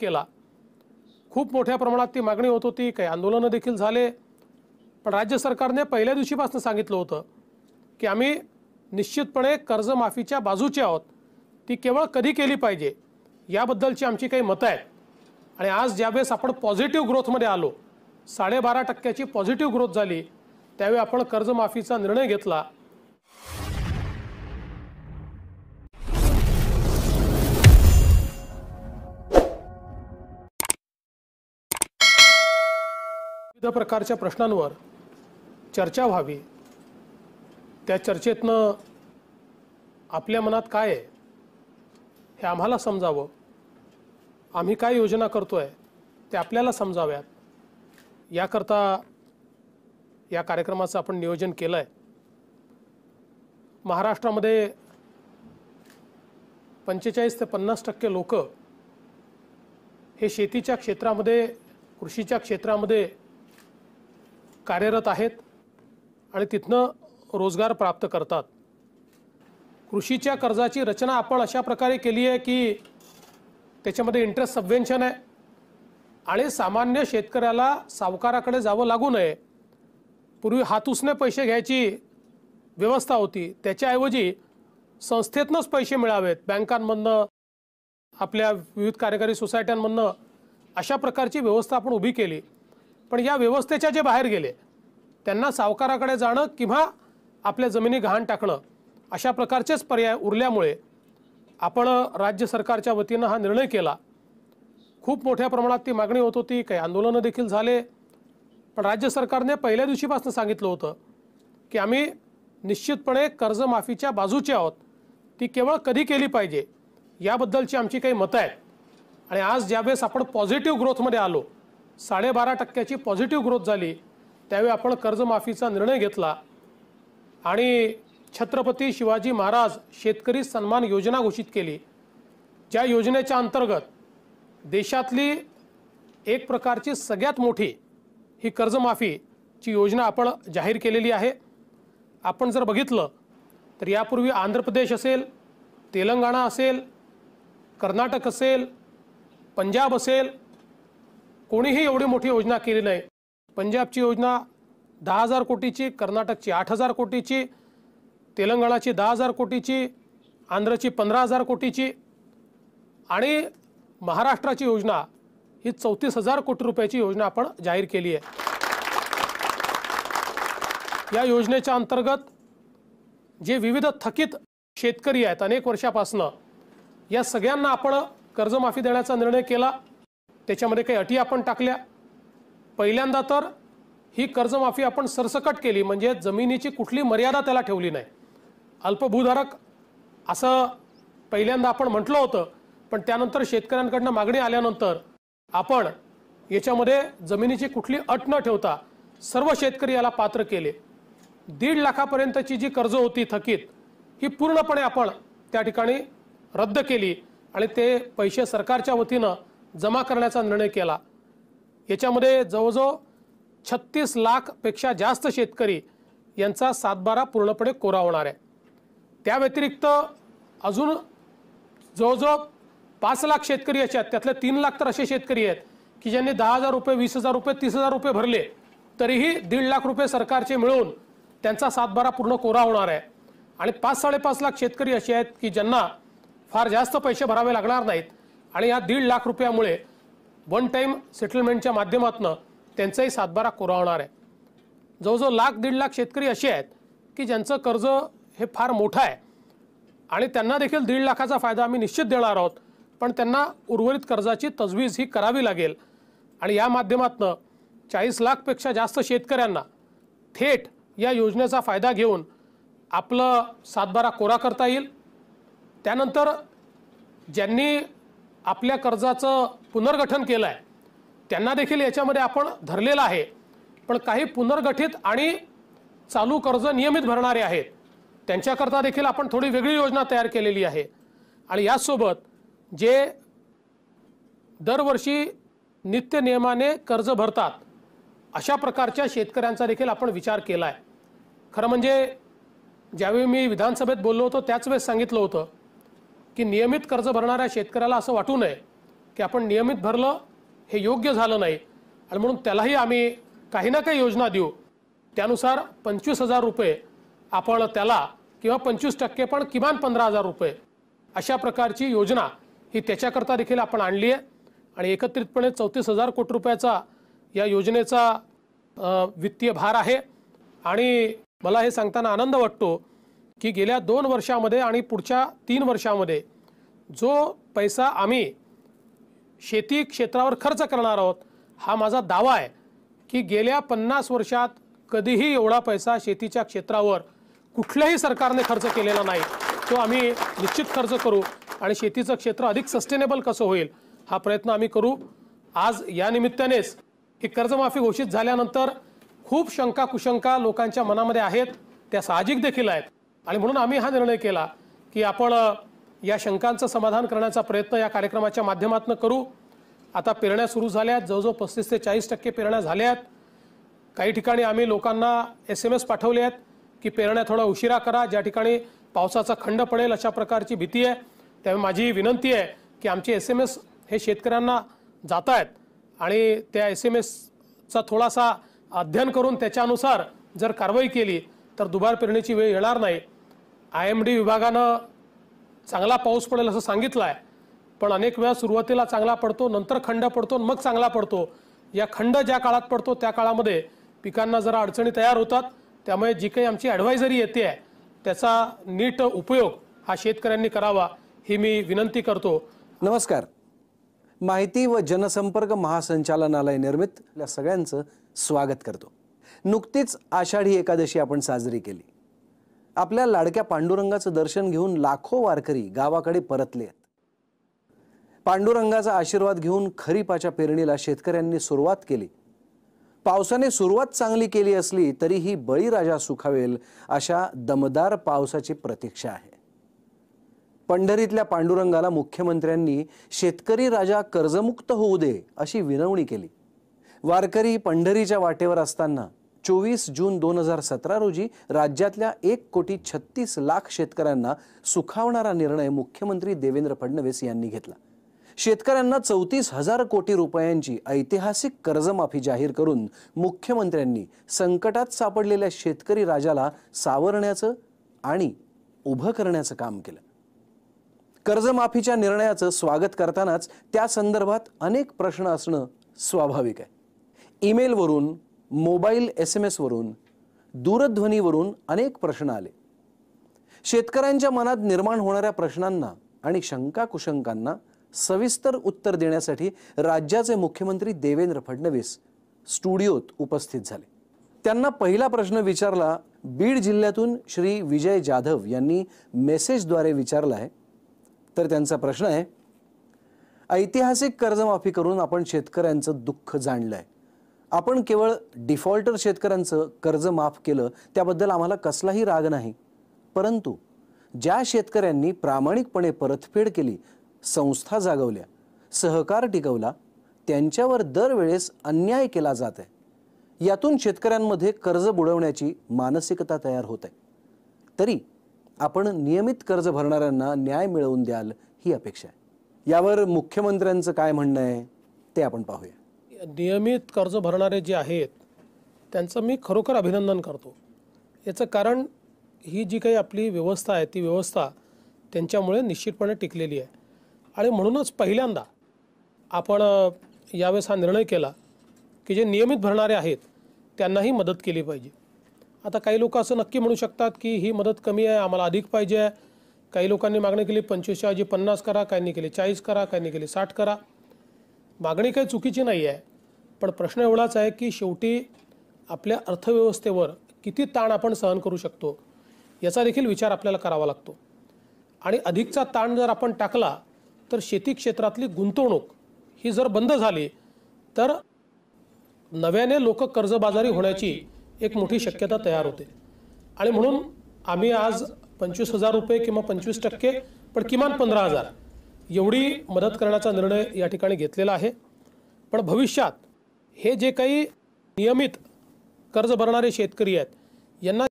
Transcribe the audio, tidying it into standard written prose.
केला। खूप मोठ्या प्रमाणात ती मागणी होत होती, काही आंदोलन देखील झाले। पण राज्य सरकारने पहिल्या दिवशीपासून सांगितलं होतं की आम्ही निश्चितपणे कर्जमाफीच्या बाजूचे आहोत, ती केवळ कधी केली पाहिजे याबद्दलची आमची काही मतं आहेत। आणि आज ज्यावेळेस आपण पॉझिटिव्ह ग्रोथमध्ये आलो, 12.5% पॉझिटिव्ह ग्रोथ झाली, त्यावेळी आपण कर्जमाफीचा निर्णय घेतला। विविध प्रकारच्या प्रश्नांवर चर्चा व्हावी, त्या चर्चेतनं आपल्या मनात काय आहे हे आम्हाला समजावं, आम्ही काय योजना करतोय ते आपल्याला समजाव्यात, याकरता या कार्यक्रमाचं आपण नियोजन केलं आहे। महाराष्ट्रामध्ये 45 ते 50% लोक हे शेतीच्या क्षेत्रामध्ये, कृषीच्या क्षेत्रामध्ये कार्यरत आहेत आणि तिथनं रोजगार प्राप्त करतात। कृषीच्या कर्जाची रचना आपण अशा प्रकारे केली आहे की त्याच्यामध्ये इंटरेस्ट सबवेन्शन आहे आणि सामान्य शेतकऱ्याला सावकाराकडे जावं लागू नये। पूर्वी हातुसने पैसे घ्यायची व्यवस्था होती, त्याच्याऐवजी संस्थेतनंच पैसे मिळावेत, बँकांमधनं, आपल्या विविध कार्यकारी सोसायट्यांमधनं, अशा प्रकारची व्यवस्था आपण उभी केली। पण या व्यवस्थेच्या जे बाहेर गेले त्यांना सावकाराकडे जाणं किंवा आपल्या जमिनी गहाण टाकणं अशा प्रकारचेच पर्याय उरल्यामुळे आपण राज्य सरकारच्या वतीनं हा निर्णय केला। खूप मोठ्या प्रमाणात ती मागणी होत होती, काही आंदोलन देखील झाले। पण राज्य सरकारने पहिल्या दिवशीपासून सांगितलं होतं की आम्ही निश्चितपणे कर्जमाफीच्या बाजूचे आहोत, ती केवळ कधी केली पाहिजे याबद्दलची आमची काही मतं आहेत। आणि आज ज्यावेळेस आपण पॉझिटिव्ह ग्रोथमध्ये आलो, 12.5% पॉझिटिव्ह ग्रोथ झाली, त्यावेळी आपण कर्जमाफीचा निर्णय घेतला आणि छत्रपती शिवाजी महाराज शेतकरी सन्मान योजना घोषित केली। ज्या योजनेच्या अंतर्गत देशातली एक प्रकारची सगळ्यात मोठी ही कर्जमाफीची योजना आपण जाहीर केलेली आहे। आपण जर बघितलं तर यापूर्वी आंध्र प्रदेश असेल, तेलंगणा असेल, कर्नाटक असेल, पंजाब असेल, कोणीही एवढी मोठी योजना केली नाही। पंजाबची योजना 10,000 कोटीची, कर्नाटकची 8,000 कोटीची, तेलंगणाची 10,000 कोटीची, आंध्रची 15,000 कोटीची आणि महाराष्ट्राची योजना ही 34,000 कोटी रुपयाची योजना आपण जाहीर केली आहे। या योजनेच्या अंतर्गत जे विविध थकीत शेतकरी आहेत अनेक वर्षापासून, या सगळ्यांना आपण कर्जमाफी देण्याचा निर्णय केला। त्याच्यामध्ये काही अटी आपण टाकल्या। पहिल्यांदा तर ही कर्जमाफी आपण सरसकट केली, म्हणजे जमिनीची कुठली मर्यादा त्याला ठेवली नाही। अल्पभूधारक असं पहिल्यांदा आपण म्हटलं होतं, पण त्यानंतर शेतकऱ्यांकडून मागणी आल्यानंतर आपण याच्यामध्ये जमिनीची कुठली अट न ठेवता सर्व शेतकरी याला पात्र केले। 1.5 लाखापर्यंतची जी कर्ज होती थकीत, ही पूर्णपणे आपण त्या ठिकाणी रद्द केली आणि ते पैसे सरकारच्या वतीनं जमा करण्याचा निर्णय केला। याच्यामध्ये जवळजवळ 36 लाखपेक्षा जास्त शेतकरी यांचा 7/12 पूर्णपणे कोरा होणार आहे। त्या व्यतिरिक्त अजून जवळजवळ 5 लाख शेतकरी असे आहेत, त्यातले 3 लाख तर असे शेतकरी आहेत की ज्यांनी 10,000 रुपये, 20,000 रुपये, 30,000 रुपये भरले, तरीही 1.5 लाख रुपये सरकारचे मिळून त्यांचा 7/12 पूर्ण कोरा होणार आहे। आणि 5-5.5 लाख शेतकरी असे आहेत की ज्यांना फार जास्त पैसे भरावे लागणार नाहीत आणि या 1.5 लाख रुपयामुळे वन टाइम सेटलमेंटच्या माध्यमातून त्यांचाही 7/12 कोरा होणार आहे। जवळजवळ 1.5 लाख शेतकरी असे आहेत की ज्यांचं कर्ज हे फार मोठं आहे आणि त्यांना देखील 1.5 लाखाचा फायदा आम्ही निश्चित देणार आहोत, पण त्यांना उर्वरित कर्जाची तजवीज ही करावी लागेल। आणि या माध्यमातून 40 लाखपेक्षा जास्त शेतकऱ्यांना थेट या योजनेचा फायदा घेऊन आपलं 7/12 कोरा करता येईल। त्यानंतर ज्यांनी आपल्या कर्जाचं पुनर्गठन केलं आहे त्यांना देखील याच्यामध्ये आपण धरलेलं आहे, पण काही पुनर्गठित आणि चालू कर्ज नियमित भरणारे आहेत त्यांच्याकरता देखील आपण थोडी वेगळी योजना तयार केलेली आहे। आणि यासोबत जे दरवर्षी नित्य नियमाने कर्ज भरतात अशा प्रकारच्या शेतकऱ्यांचा देखील आपण विचार केला आहे। खरं म्हणजे ज्यावेळी मी विधानसभेत बोललो होतो त्याच वेळेस सांगितलं होतं की नियमित कर्ज भरणाऱ्या शेतकऱ्याला असं वाटू नये की आपण नियमित भरलं हे योग्य झालं नाही आणि म्हणून त्यालाही आम्ही काही ना काही योजना देऊ। त्यानुसार 25,000 रुपये आपण त्याला किंवा 25% पण किमान 15,000 रुपये अशा प्रकारची योजना ही त्याच्याकरता देखील आपण आणली आहे आणि एकत्रितपणे 34,000 कोटी रुपयाचा या योजनेचा वित्तीय भार आहे। आणि मला हे सांगताना आनंद वाटतो की गेल्या 2 वर्षांमध्ये आणि पुढच्या 3 वर्षांमध्ये जो पैसा आम्ही शेती क्षेत्रावर खर्च करणार आहोत हा माझा दावा आहे की गेल्या 50 वर्षात कधीही एवढा पैसा शेतीच्या क्षेत्रावर कुठल्याही सरकारने खर्च केलेला नाही। तो आम्ही निश्चित खर्च करू आणि शेतीचं क्षेत्र अधिक सस्टेनेबल कसं होईल हा प्रयत्न आम्ही करू। आज या निमित्तानेच ही कर्जमाफी घोषित झाल्यानंतर खूप शंका कुशंका लोकांच्या मनामध्ये आहेत, त्या साहजिक देखील आहेत आणि म्हणून आम्ही हा निर्णय केला की आपण या शंकांचं समाधान करण्याचा प्रयत्न या कार्यक्रमाच्या माध्यमातून करू। आता पेरण्या सुरू झाल्या आहेत, जवळजवळ 35 ते 40% पेरण्या झाल्या आहेत। काही ठिकाणी आम्ही लोकांना SMS पाठवले आहेत की पेरण्या थोडा उशिरा करा, ज्या ठिकाणी पावसाचा खंड पडेल अशा प्रकारची भीती आहे। त्यामुळे माझी विनंती आहे की आमचे SMS हे शेतकऱ्यांना जात आहेत आणि त्या SMSचा थोडासा अध्ययन करून त्याच्यानुसार जर कारवाई केली तर दुबार पेरणीची वेळ येणार नाही। IMD विभागानं चांगला पाऊस पडेल असं सांगितलं आहे, पण अनेक वेळा सुरुवातीला चांगला पडतो, नंतर खंड पडतो, मग चांगला पडतो। या खंड ज्या काळात पडतो त्या काळामध्ये पिकांना जरा अडचणी तयार होतात। त्यामुळे जी काही आमची ॲडवायझरी येते आहे त्याचा नीट उपयोग हा शेतकऱ्यांनी करावा ही मी विनंती करतो। नमस्कार, माहिती व जनसंपर्क महासंचालनालय निर्मित आपल्या सगळ्यांचं स्वागत करतो। नुकतीच आषाढी एकादशी आपण साजरी केली। आपल्या लाडक्या पांडुरंगाचं दर्शन घेऊन लाखो वारकरी गावाकडे परतले आहेत। पांडुरंगाचा आशीर्वाद घेऊन खरीपाच्या पेरणीला शेतकऱ्यांनी सुरुवात केली। पावसाने सुरुवात चांगली केली असली तरीही बळीराजा सुखावेल अशा दमदार पावसाची प्रतीक्षा आहे। पंढरीतल्या पांडुरंगाला मुख्यमंत्र्यांनी शेतकरी राजा कर्जमुक्त होऊ दे अशी विनवणी केली। वारकरी पंढरीच्या वाटेवर असताना 24 जून 2017 रोजी राज्यातल्या 1,36,00,000 शेतकऱ्यांना सुखावणारा निर्णय मुख्यमंत्री देवेंद्र फडणवीस यांनी घेतला। शेतकऱ्यांना 34,000 कोटी रुपयांची ऐतिहासिक कर्जमाफी जाहीर करून मुख्यमंत्र्यांनी संकटात सापडलेल्या शेतकरी राजाला सावरण्याचं आणि उभं करण्याचं काम केलं। कर्जमाफीच्या निर्णयाचं स्वागत करतानाच त्या संदर्भात अनेक प्रश्न असणं स्वाभाविक आहे। ईमेलवरून, मोबाईल SMS वरून, दूरध्वनीवरून अनेक प्रश्न आले। शेतकऱ्यांच्या मनात निर्माण होणाऱ्या प्रश्नांना आणि शंका कुशंकांना सविस्तर उत्तर देण्यासाठी राज्याचे मुख्यमंत्री देवेंद्र फडणवीस स्टुडिओत उपस्थित झाले। त्यांना पहिला प्रश्न विचारला बीड जिल्ह्यातून श्री विजय जाधव यांनी मेसेजद्वारे विचारला आहे। तर त्यांचा प्रश्न आहे, ऐतिहासिक कर्जमाफी करून आपण शेतकऱ्यांचं दुःख जाणलंय। आपण केवळ डिफॉल्टर शेतकऱ्यांचं कर्ज माफ केलं त्याबद्दल आम्हाला कसलाही राग नाही, परंतु ज्या शेतकऱ्यांनी प्रामाणिकपणे परतफेड केली, संस्था जागवल्या, सहकार टिकवला, त्यांच्यावर दरवेळेस अन्याय केला जात आहे। यातून शेतकऱ्यांमध्ये कर्ज बुडवण्याची मानसिकता तयार होत आहे। तरी आपण नियमित कर्ज भरणाऱ्यांना न्याय मिळवून द्याल ही अपेक्षा आहे। यावर मुख्यमंत्र्यांचं काय म्हणणं आहे ते आपण पाहूया। नियमित कर्ज भरणारे जे आहेत त्यांचं मी खरोखर अभिनंदन करतो। याचं कारण ही जी काही आपली व्यवस्था आहे ती व्यवस्था त्यांच्यामुळे निश्चितपणे टिकलेली आहे आणि म्हणूनच पहिल्यांदा आपण यावेळेस हा निर्णय केला की जे नियमित भरणारे आहेत त्यांनाही मदत केली पाहिजे। आता काही लोक असं नक्की म्हणू शकतात की ही मदत कमी आहे, आम्हाला अधिक पाहिजे आहे। काही लोकांनी मागणी केली 25 च्या ऐवजी 50 करा, काहींनी केली 40 करा, काहींनी केली 60 करा। मागणी काही चुकीची नाही आहे, पण प्रश्न एवढाच आहे की शेवटी आपल्या अर्थव्यवस्थेवर किती ताण आपण सहन करू शकतो याचा देखील विचार आपल्याला करावा लागतो। आणि अधिकचा ताण जर आपण टाकला तर शेती क्षेत्रातली गुंतवणूक ही जर बंद झाली तर नव्याने लोक कर्जबाजारी होण्याची एक मोठी शक्यता तयार होते। आणि म्हणून आम्ही आज 25,000 रुपये किंवा 25% पण किमान 15,000 एवढी मदत करण्याचा निर्णय या ठिकाणी घेतलेला आहे। पण भविष्यात हे जे काही नियमित कर्ज भरणारे शेतकरी आहेत यांना